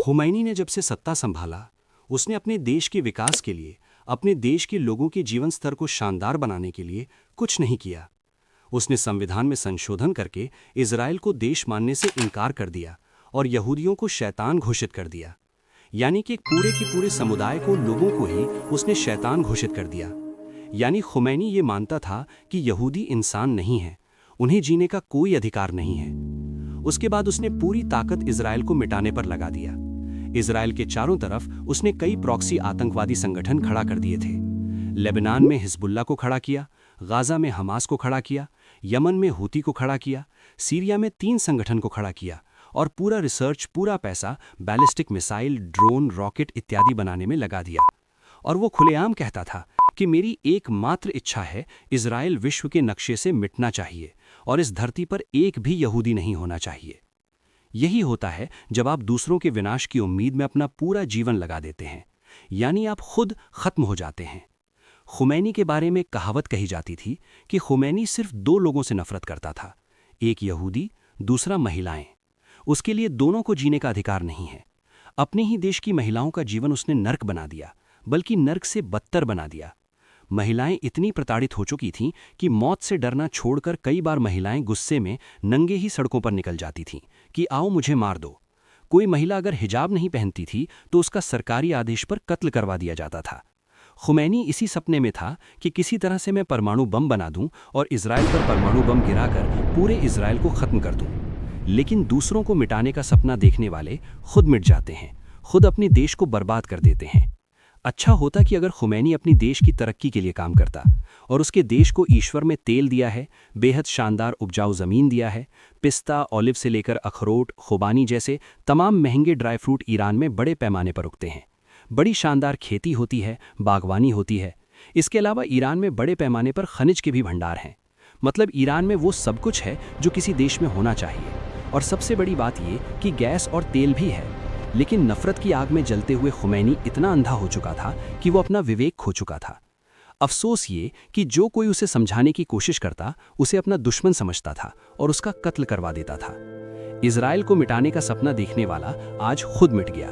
खुमैनी ने जब से सत्ता संभाला, उसने अपने देश के विकास के लिए, अपने देश के लोगों के जीवन स्तर को शानदार बनाने के लिए कुछ नहीं किया। उसने संविधान में संशोधन करके इजराइल को देश मानने से इनकार कर दिया और यहूदियों को शैतान घोषित कर दिया। यानी कि पूरे के पूरे समुदाय को, लोगों को ही उसने शैतान घोषित कर दिया। यानी खुमैनी ये मानता था कि यहूदी इंसान नहीं है, उन्हें जीने का कोई अधिकार नहीं है। उसके बाद उसने पूरी ताकत इजराइल को मिटाने पर लगा दिया। इजराइल के चारों तरफ उसने कई प्रॉक्सी आतंकवादी संगठन खड़ा कर दिए थे। लेबनान में हिजबुल्ला को खड़ा किया, गाजा में हमास को खड़ा किया, यमन में हूती को खड़ा किया, सीरिया में 3 संगठन को खड़ा किया और पूरा रिसर्च, पूरा पैसा बैलिस्टिक मिसाइल, ड्रोन, रॉकेट इत्यादि बनाने में लगा दिया। और वो खुलेआम कहता था कि मेरी एकमात्र इच्छा है, इजराइल विश्व के नक्शे से मिटना चाहिए और इस धरती पर एक भी यहूदी नहीं होना चाहिए। यही होता है जब आप दूसरों के विनाश की उम्मीद में अपना पूरा जीवन लगा देते हैं, यानी आप खुद खत्म हो जाते हैं। खुमैनी के बारे में कहावत कही जाती थी कि खुमैनी सिर्फ 2 लोगों से नफरत करता था, एक यहूदी, दूसरा महिलाएं। उसके लिए दोनों को जीने का अधिकार नहीं है। अपने ही देश की महिलाओं का जीवन उसने नर्क बना दिया, बल्कि नर्क से बदतर बना दिया। महिलाएं इतनी प्रताड़ित हो चुकी थीं कि मौत से डरना छोड़कर कई बार महिलाएं गुस्से में नंगे ही सड़कों पर निकल जाती थीं कि आओ मुझे मार दो। कोई महिला अगर हिजाब नहीं पहनती थी तो उसका सरकारी आदेश पर कत्ल करवा दिया जाता था। खुमैनी इसी सपने में था कि किसी तरह से मैं परमाणु बम बना दूं और इजराइल पर परमाणु बम गिराकर पूरे इजराइल को खत्म कर दूं। लेकिन दूसरों को मिटाने का सपना देखने वाले खुद मिट जाते हैं, खुद अपने देश को बर्बाद कर देते हैं। अच्छा होता कि अगर खुमैनी अपनी देश की तरक्की के लिए काम करता और उसके देश को ईश्वर में तेल दिया है, बेहद शानदार उपजाऊ ज़मीन दिया है, पिस्ता, ऑलिव से लेकर अखरोट, खुबानी जैसे तमाम महंगे ड्राई फ्रूट ईरान में बड़े पैमाने पर उगते हैं। बड़ी शानदार खेती होती है, बागवानी होती है। इसके अलावा ईरान में बड़े पैमाने पर खनिज के भी भंडार हैं। मतलब ईरान में वो सब कुछ है जो किसी देश में होना चाहिए। और सबसे बड़ी बात ये कि गैस और तेल भी है। लेकिन नफरत की आग में जलते हुए खुमैनी इतना अंधा हो चुका था कि वो अपना विवेक खो चुका था। अफसोस ये कि जो कोई उसे समझाने की कोशिश करता, उसे अपना दुश्मन समझता था और उसका कत्ल करवा देता था। इजराइल को मिटाने का सपना देखने वाला आज खुद मिट गया।